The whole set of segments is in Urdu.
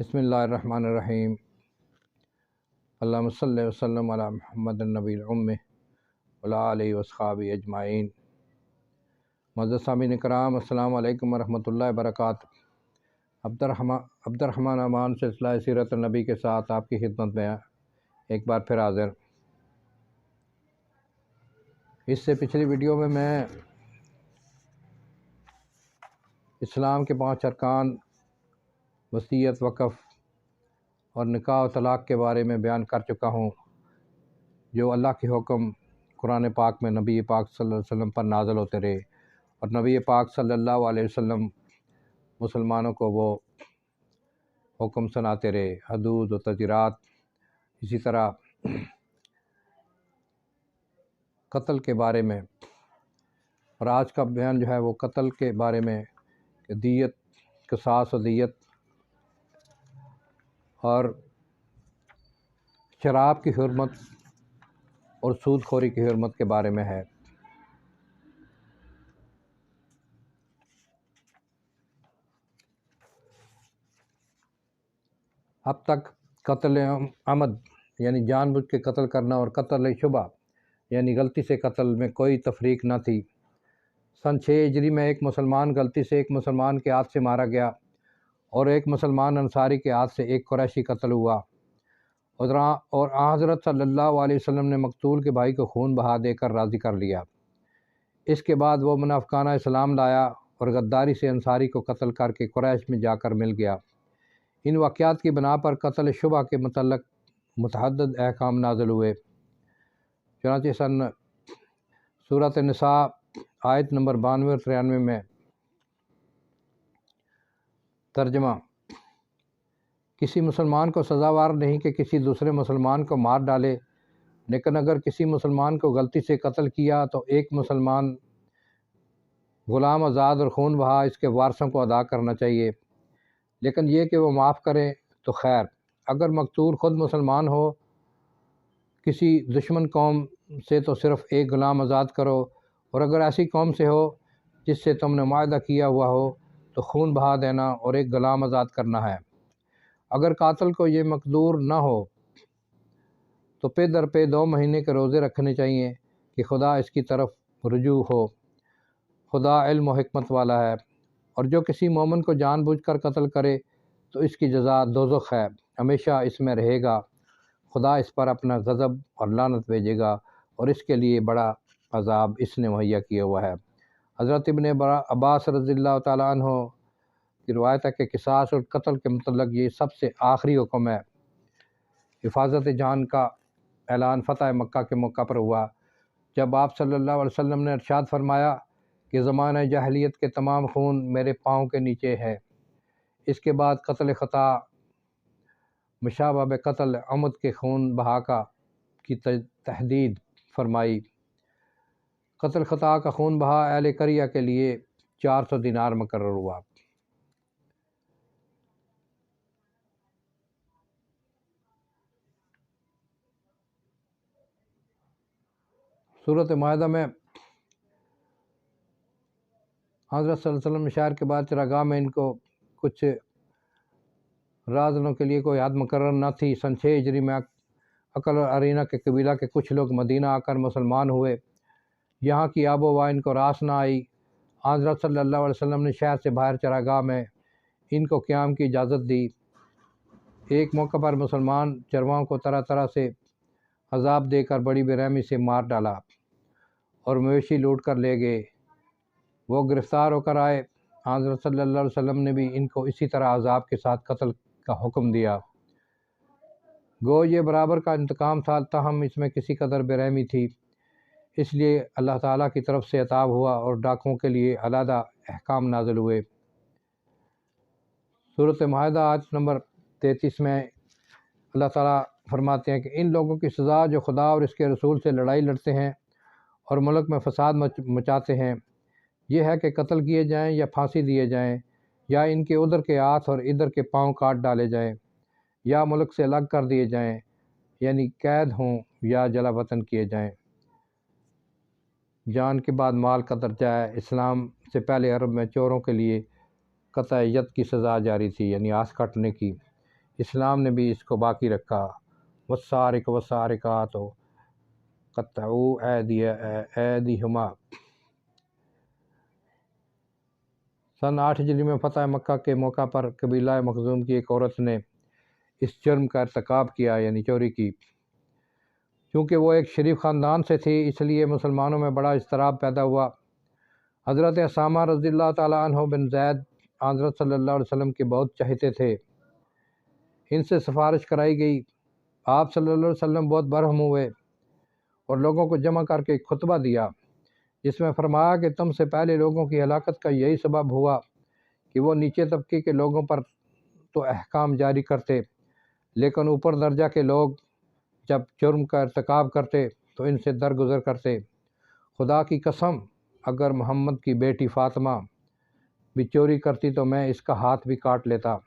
بسم اللہ الرحمن الرحیم۔ اللہم صلی وسلم علی محمد النبی الأمی وعلی آلہ واصحابہ اجمعین۔ معزز سامعین کرام، السلام علیکم ورحمۃ اللہ وبرکاتہ۔ عبدالرحمن امان سلسلہ سیرت النبی کے ساتھ آپ کی خدمت میں ایک بار پھر حاضر۔ اس سے پچھلی ویڈیو میں اسلام کے 5 ارکان، وصیت، وقف اور نکاح و طلاق کے بارے میں بیان کر چکا ہوں، جو اللہ کے حکم قرآن پاک میں نبی پاک صلی اللہ علیہ وسلم پر نازل ہوتے رہے، اور نبی پاک صلی اللہ علیہ وسلم مسلمانوں کو وہ حکم سناتے رہے، حدود و تذیرات۔ اسی طرح قتل کے بارے میں، اور آج کا بیان جو ہے وہ قتل کے بارے میں کہ دیت، قصاص و دیت، اور شراب کی حرمت اور سود خوری کی حرمت کے بارے میں ہے۔ اب تک قتل عمد یعنی جان بوجھ کے قتل کرنا اور قتل شبہ یعنی غلطی سے قتل میں کوئی تفریق نہ تھی۔ سن 6 ہجری میں ایک مسلمان غلطی سے ایک مسلمان کے ہاتھ سے مارا گیا، اور ایک مسلمان انصاری کے ہاتھ سے ایک قریشی قتل ہوا، اور حضرت صلی اللہ علیہ وسلم نے مقتول کے بھائی کو خون بہا دے کر راضی کر لیا۔ اس کے بعد وہ منافقانہ اسلام لایا اور غداری سے انصاری کو قتل کر کے قریش میں جا کر مل گیا۔ ان واقعات کی بنا پر قتل شبہ کے متعلق متعدد احکام نازل ہوئے۔ چنانچہ سن سورۃ النساء آیت نمبر 92 اور 93 میں ترجمہ: کسی مسلمان کو سزاوار نہیں کہ کسی دوسرے مسلمان کو مار ڈالے، لیکن اگر کسی مسلمان کو غلطی سے قتل کیا تو ایک مسلمان غلام آزاد اور خون بہا اس کے وارثوں کو ادا کرنا چاہیے، لیکن یہ کہ وہ معاف کریں تو خیر۔ اگر مقتول خود مسلمان ہو کسی دشمن قوم سے تو صرف ایک غلام آزاد کرو، اور اگر ایسی قوم سے ہو جس سے تم نے معاہدہ کیا ہوا ہو تو خون بہا دینا اور ایک غلام آزاد کرنا ہے۔ اگر قاتل کو یہ مقدور نہ ہو تو پے در پے 2 مہینے کے روزے رکھنے چاہیے کہ خدا اس کی طرف رجوع ہو۔ خدا علم و حکمت والا ہے۔ اور جو کسی مومن کو جان بوجھ کر قتل کرے تو اس کی جزا دوزخ ہے، ہمیشہ اس میں رہے گا۔ خدا اس پر اپنا غضب اور لعنت بھیجے گا، اور اس کے لیے بڑا عذاب اس نے مہیا کیا ہوا ہے۔ حضرت ابن عباس رضی اللہ تعالیٰ عنہ کی روایت ہے کہ قصاص اور قتل کے متعلق یہ سب سے آخری حکم ہے۔ حفاظت جان کا اعلان فتح مکہ کے موقع پر ہوا، جب آپ صلی اللہ علیہ وسلم نے ارشاد فرمایا کہ زمانہ جاہلیت کے تمام خون میرے پاؤں کے نیچے ہے۔ اس کے بعد قتل خطا مشابہ بقتل عمد کے خون بہا کی تحدید فرمائی۔ قتل خطا کا خون بہا اہل قریہ کے لیے 400 دینار مقرر ہوا۔ سورۃ مائدہ میں حضرت صلی اللہ علیہ وسلم شہر کے بعد چراگاہ میں ان کو کچھ رازداروں کے لیے کوئی حد مقرر نہ تھی۔ سن 6 ہجری میں عقل اور ارینہ کے قبیلہ کے کچھ لوگ مدینہ آ کر مسلمان ہوئے۔ یہاں کی آب و ہوا ان کو راس نہ آئی۔ حضرت صلی اللہ علیہ وسلم نے شہر سے باہر چراگاہ میں ان کو قیام کی اجازت دی۔ ایک موقع پر مسلمان چرواہوں کو طرح طرح سے عذاب دے کر بڑی بے رحمی سے مار ڈالا اور مویشی لوٹ کر لے گئے۔ وہ گرفتار ہو کر آئے، حضرت صلی اللہ علیہ وسلم نے بھی ان کو اسی طرح عذاب کے ساتھ قتل کا حکم دیا۔ گو یہ برابر کا انتقام تھا، تاہم اس میں کسی قدر بے رحمی تھی، اس لیے اللہ تعالیٰ کی طرف سے عتاب ہوا اور ڈاکوؤں کے لیے علیحدہ احکام نازل ہوئے۔ سورۃ مائدہ آیت نمبر 33 میں اللہ تعالیٰ فرماتے ہیں کہ ان لوگوں کی سزا جو خدا اور اس کے رسول سے لڑائی لڑتے ہیں اور ملک میں فساد مچاتے ہیں، یہ ہے کہ قتل کیے جائیں یا پھانسی دیے جائیں، یا ان کے ادھر کے ہاتھ اور ادھر کے پاؤں کاٹ ڈالے جائیں، یا ملک سے الگ کر دیے جائیں، یعنی قید ہوں یا جلا وطن کیے جائیں۔ جان کے بعد مال کا درجہ ہے۔ اسلام سے پہلے عرب میں چوروں کے لیے قطع ید کی سزا جاری تھی، یعنی ہاتھ کاٹنے کی۔ اسلام نے بھی اس کو باقی رکھا۔ والسارق والسارقات قطعوا ایدیہما۔ سن 8 ہجری میں فتح مکہ کے موقع پر قبیلہ مخزوم کی ایک عورت نے اس جرم کا ارتکاب کیا، یعنی چوری کی۔ چونکہ وہ ایک شریف خاندان سے تھی، اس لیے مسلمانوں میں بڑا اضطراب پیدا ہوا۔ حضرت اسامہ رضی اللہ تعالیٰ عنہ بن زید حضرت صلی اللہ علیہ وسلم کے بہت چہیتے تھے، ان سے سفارش کرائی گئی۔ آپ صلی اللہ علیہ وسلم بہت برہم ہوئے اور لوگوں کو جمع کر کے ایک خطبہ دیا، جس میں فرمایا کہ تم سے پہلے لوگوں کی ہلاکت کا یہی سبب ہوا کہ وہ نیچے طبقے کے لوگوں پر تو احکام جاری کرتے، لیکن اوپر درجہ کے لوگ جب جرم کا ارتکاب کرتے تو ان سے درگزر کرتے۔ خدا کی قسم، اگر محمد کی بیٹی فاطمہ بھی چوری کرتی تو میں اس کا ہاتھ بھی کاٹ لیتا۔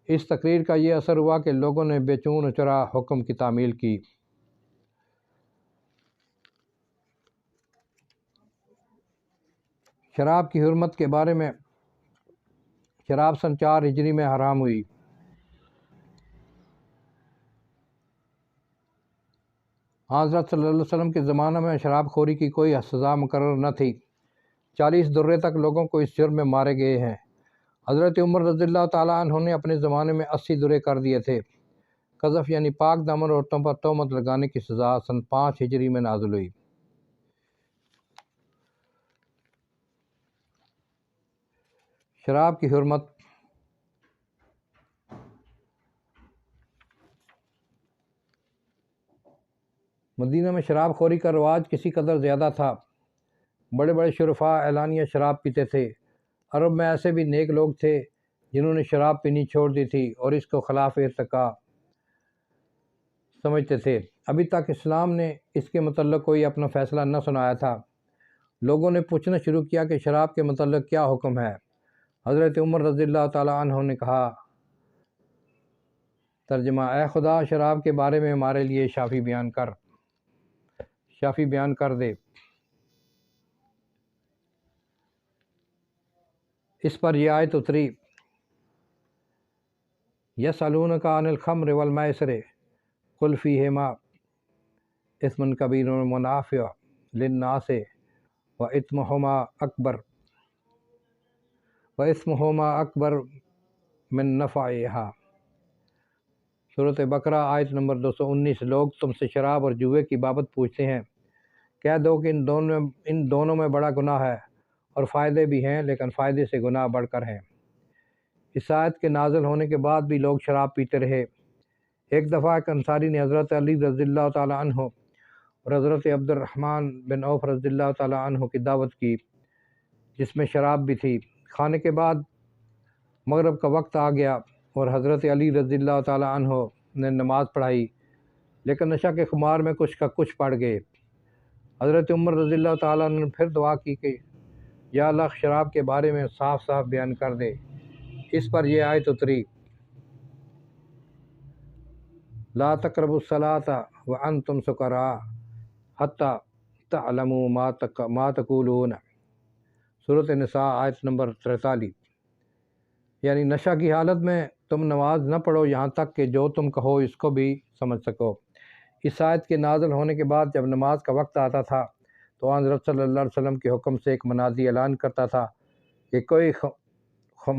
اس تقریر کا یہ اثر ہوا کہ لوگوں نے بے چون چرا حکم کی تعمیل کی۔ شراب کی حرمت کے بارے میں، شراب سن 4 ہجری میں حرام ہوئی۔ حضرت صلی اللہ علیہ وسلم کے زمانہ میں شراب خوری کی کوئی سزا مقرر نہ تھی۔ 40 درے تک لوگوں کو اس جرم میں مارے گئے ہیں۔ حضرت عمر رضی اللہ تعالیٰ عنہ نے اپنے زمانے میں 80 درے کر دیے تھے۔ قذف یعنی پاک دامن عورتوں پر تہمت لگانے کی سزا سن 5 ہجری میں نازل ہوئی۔ شراب کی حرمت۔ مدینہ میں شراب خوری کا رواج کسی قدر زیادہ تھا۔ بڑے بڑے شرفاء اعلانیہ شراب پیتے تھے۔ عرب میں ایسے بھی نیک لوگ تھے جنہوں نے شراب پینی چھوڑ دی تھی اور اس کو خلاف ارتقاء سمجھتے تھے۔ ابھی تک اسلام نے اس کے متعلق کوئی اپنا فیصلہ نہ سنایا تھا۔ لوگوں نے پوچھنا شروع کیا کہ شراب کے متعلق کیا حکم ہے۔ حضرت عمر رضی اللہ تعالیٰ عنہ نے کہا، ترجمہ: اے خدا، شراب کے بارے میں ہمارے لیے شافی بیان کر دے۔ اس پر یہ آیت اتری، یسألونک عن الخمر والمیسر قل فیہما اثم کبیر ومنافع للناس واسمہما اکبر من نفعہا۔ سورۃ بقرہ آیت نمبر 219۔ لوگ تم سے شراب اور جوئے کی بابت پوچھتے ہیں، کہہ دو کہ ان دونوں میں بڑا گناہ ہے اور فائدے بھی ہیں، لیکن فائدے سے گناہ بڑھ کر ہیں۔ اس آیت کے نازل ہونے کے بعد بھی لوگ شراب پیتے رہے۔ ایک دفعہ ایک انصاری نے حضرت علی رضی اللہ تعالیٰ عنہ اور حضرت عبد الرحمن بن عوف رضی اللہ تعالیٰ عنہ کی دعوت کی، جس میں شراب بھی تھی۔ کھانے کے بعد مغرب کا وقت آ گیا اور حضرت علی رضی اللہ تعالیٰ عنہ نے نماز پڑھائی، لیکن نشہ کے خمار میں کچھ کا کچھ پڑ گئے۔ حضرت عمر رضی اللہ تعالیٰ عنہ نے پھر دعا کی کہ یا اللہ، شراب کے بارے میں صاف صاف بیان کر دے۔ اس پر یہ آیت اتری، لا تقربوا الصلاة وانتم سکراء حتی تعلموا ما تقولون۔ سورۃ نساء آیت نمبر 43۔ یعنی نشہ کی حالت میں تم نماز نہ پڑھو یہاں تک کہ جو تم کہو اس کو بھی سمجھ سکو۔ اس آیت کے نازل ہونے کے بعد جب نماز کا وقت آتا تھا تو حضرت صلی اللہ علیہ وسلم کے حکم سے ایک منادی اعلان کرتا تھا کہ کوئی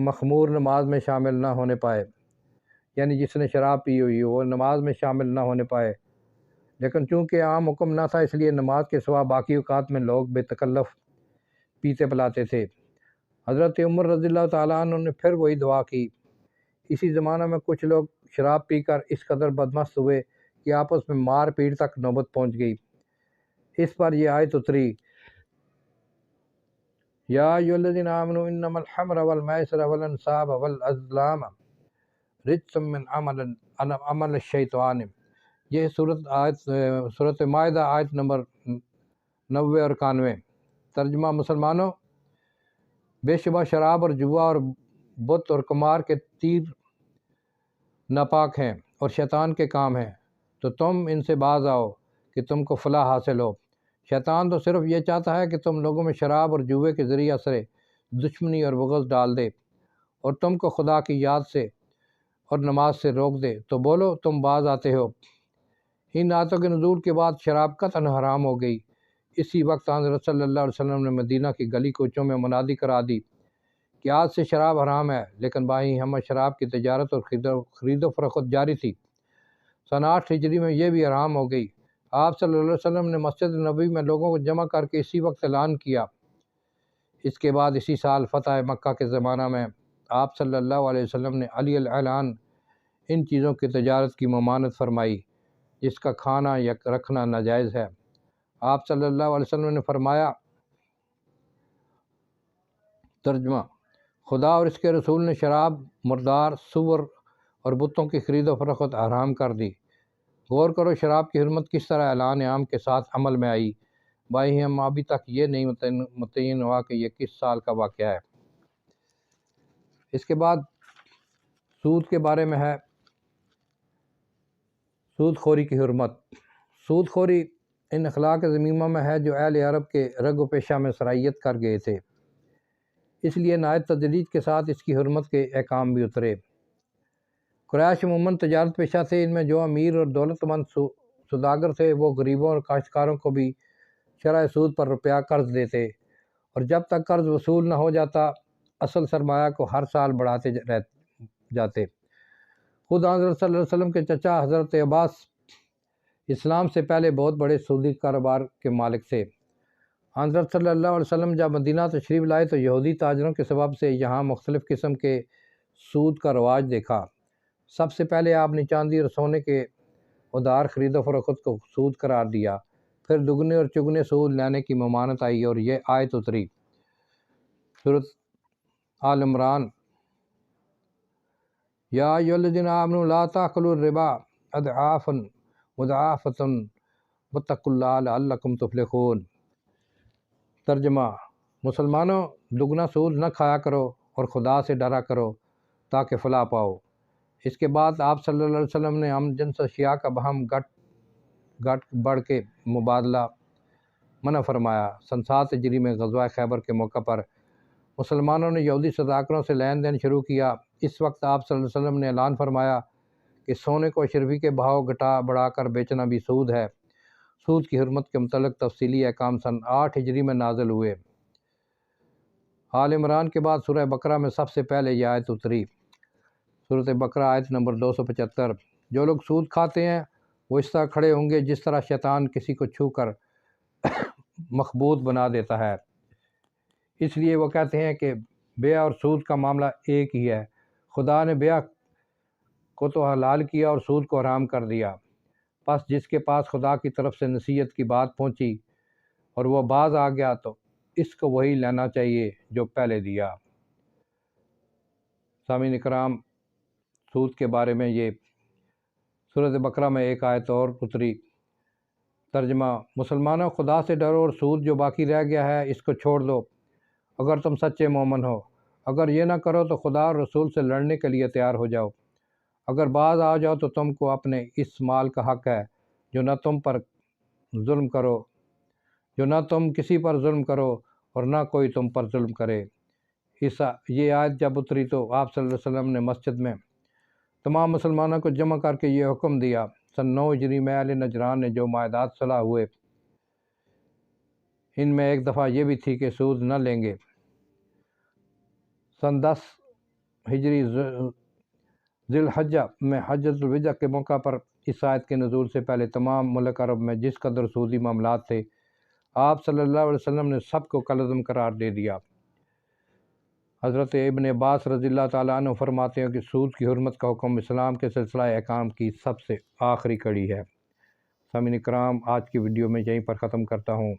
مخمور نماز میں شامل نہ ہونے پائے، یعنی جس نے شراب پی ہوئی وہ نماز میں شامل نہ ہونے پائے۔ لیکن چونکہ عام حکم نہ تھا، اس لیے نماز کے سوا باقی اوقات میں لوگ بے تکلف پیتے پلاتے تھے۔ حضرت عمر رضی اللہ تعالیٰ عنہ نے پھر وہی دعا کی۔ اسی زمانہ میں کچھ لوگ شراب پی کر اس قدر بدمست ہوئے کہ آپس میں مار پیٹ تک نوبت پہنچ گئی۔ اس پر یہ آیت اتری، یا ایھا الذین آمنوا انما الخمر والمیسر والانصاب والازلام رجس من عمل الشیطان۔ یہ سورۃ مائدہ آیت نمبر 90 اور 91۔ ترجمہ: مسلمانوں، بے شبہ شراب اور جوا اور بت اور قمار کے تیر ناپاک ہیں اور شیطان کے کام ہیں، تو تم ان سے باز آؤ کہ تم کو فلاح حاصل ہو۔ شیطان تو صرف یہ چاہتا ہے کہ تم لوگوں میں شراب اور جوے کے ذریعہ سے دشمنی اور بغض ڈال دے اور تم کو خدا کی یاد سے اور نماز سے روک دے تو بولو تم باز آتے ہو۔ ان آیتوں کے نزول کے بعد شراب قطعاً حرام ہو گئی۔ اسی وقت حضرت صلی اللہ علیہ وسلم نے مدینہ کی گلی کوچوں میں منادی کرا دی کہ آج سے شراب حرام ہے، لیکن باہی ہمہ شراب کی تجارت اور خرید و فروخت جاری تھی۔ سن 8 ہجری میں یہ بھی حرام ہو گئی۔ آپ صلی اللہ علیہ وسلم نے مسجد نبوی میں لوگوں کو جمع کر کے اسی وقت اعلان کیا۔ اس کے بعد اسی سال فتح مکہ کے زمانہ میں آپ صلی اللہ علیہ وسلم نے علی الاعلان ان چیزوں کی تجارت کی ممانعت فرمائی جس کا کھانا یا رکھنا ناجائز ہے۔ آپ صلی اللہ علیہ وسلم نے فرمایا، ترجمہ: خدا اور اس کے رسول نے شراب، مردار، سور اور بتوں کی خرید و فروخت حرام کر دی۔ غور کرو شراب کی حرمت کس طرح اعلان عام کے ساتھ عمل میں آئی۔ بھائی ہم ابھی تک یہ نہیں متعین ہوا کہ یہ کس سال کا واقعہ ہے۔ اس کے بعد سود کے بارے میں ہے۔ سود خوری کی حرمت۔ سود خوری ان اخلاق ذمیمہ میں ہے جو اہل عرب کے رگ و پیشہ میں سرایت کر گئے تھے، اس لیے نہایت تدریج کے ساتھ اس کی حرمت کے احکام بھی اترے۔ قریش عموماً تجارت پیشہ تھے، ان میں جو امیر اور دولت مند سوداگر تھے وہ غریبوں اور کاشتکاروں کو بھی شرح سود پر روپیہ قرض دیتے، اور جب تک قرض وصول نہ ہو جاتا اصل سرمایہ کو ہر سال بڑھاتے جاتے۔ خود حضرت صلی اللہ علیہ وسلم کے چچا حضرت عباس اسلام سے پہلے بہت بڑے سودی کاروبار کے مالک تھے۔ حضرت صلی اللہ علیہ وسلم جب مدینہ تشریف لائے تو یہودی تاجروں کے سبب سے یہاں مختلف قسم کے سود کا رواج دیکھا۔ سب سے پہلے آپ نے چاندی اور سونے کے ادھار خرید و فروخت کو سود قرار دیا، پھر دگنے اور چگنے سود لینے کی ممانعت آئی اور یہ آیت اتری۔ سورۃ آل عمران: یا ایھا الذین آمنوا لا تأکلوا الربا اضعافا مضاعفۃ واتقوا اللہ لعلکم تفلحون۔ ترجمہ: مسلمانوں، دگنا سود نہ کھایا کرو اور خدا سے ڈرا کرو تاکہ فلاح پاؤ۔ اس کے بعد آپ صلی اللہ علیہ وسلم نے ہم جنس اشیاء کا باہم گٹ بڑھ کے مبادلہ منع فرمایا۔ سن 7 ہجری میں غزوہ خیبر کے موقع پر مسلمانوں نے یہودی سوداگروں سے لین دین شروع کیا۔ اس وقت آپ صلی اللہ علیہ وسلم نے اعلان فرمایا کہ سونے کو اشرفی کے بھاؤ گھٹا بڑھا کر بیچنا بھی سود ہے۔ سود کی حرمت کے متعلق تفصیلی احکام سن 8 ہجری میں نازل ہوئے۔ آل عمران کے بعد سورہ بقرہ میں سب سے پہلے یہ آیت اتری۔ سورۃ بقرہ آیت نمبر 275۔ جو لوگ سود کھاتے ہیں وہ اس طرح کھڑے ہوں گے جس طرح شیطان کسی کو چھو کر مخبوط بنا دیتا ہے، اس لیے وہ کہتے ہیں کہ بیع اور سود کا معاملہ ایک ہی ہے۔ خدا نے بیع کو تو حلال کیا اور سود کو حرام کر دیا، پس جس کے پاس خدا کی طرف سے نصیحت کی بات پہنچی اور وہ باز آ گیا تو اس کو وہی لینا چاہیے جو پہلے دیا۔ سامعین اکرام، سود کے بارے میں یہ سورۃ بقرہ میں ایک آیت اور اتری۔ ترجمہ: مسلمانوں، خدا سے ڈرو اور سود جو باقی رہ گیا ہے اس کو چھوڑ دو اگر تم سچے مومن ہو۔ اگر یہ نہ کرو تو خدا اور رسول سے لڑنے کے لیے تیار ہو جاؤ۔ اگر باز آ جاؤ تو تم کو اپنے اس مال کا حق ہے جو نہ تم کسی پر ظلم کرو اور نہ کوئی تم پر ظلم کرے۔ یہ آیت جب اتری تو آپ صلی اللہ علیہ وسلم نے مسجد میں تمام مسلمانوں کو جمع کر کے یہ حکم دیا۔ سن 9 ہجری میں اہل نجران نے جو معاہدات صلح ہوئے ان میں ایک دفعہ یہ بھی تھی کہ سود نہ لیں گے۔ سن 10 ہجری ذی الحجہ میں حجۃ الوداع کے موقع پر اس آیت کے نزول سے پہلے تمام ملک عرب میں جس قدر سودی معاملات تھے آپ صلی اللہ علیہ وسلم نے سب کو کالعدم قرار دے دیا۔ حضرت ابن عباس رضی اللہ تعالیٰ عنہ فرماتے ہیں کہ سود کی حرمت کا حکم اسلام کے سلسلہ احکام کی سب سے آخری کڑی ہے۔ سامعین کرام، آج کی ویڈیو میں یہیں پر ختم کرتا ہوں۔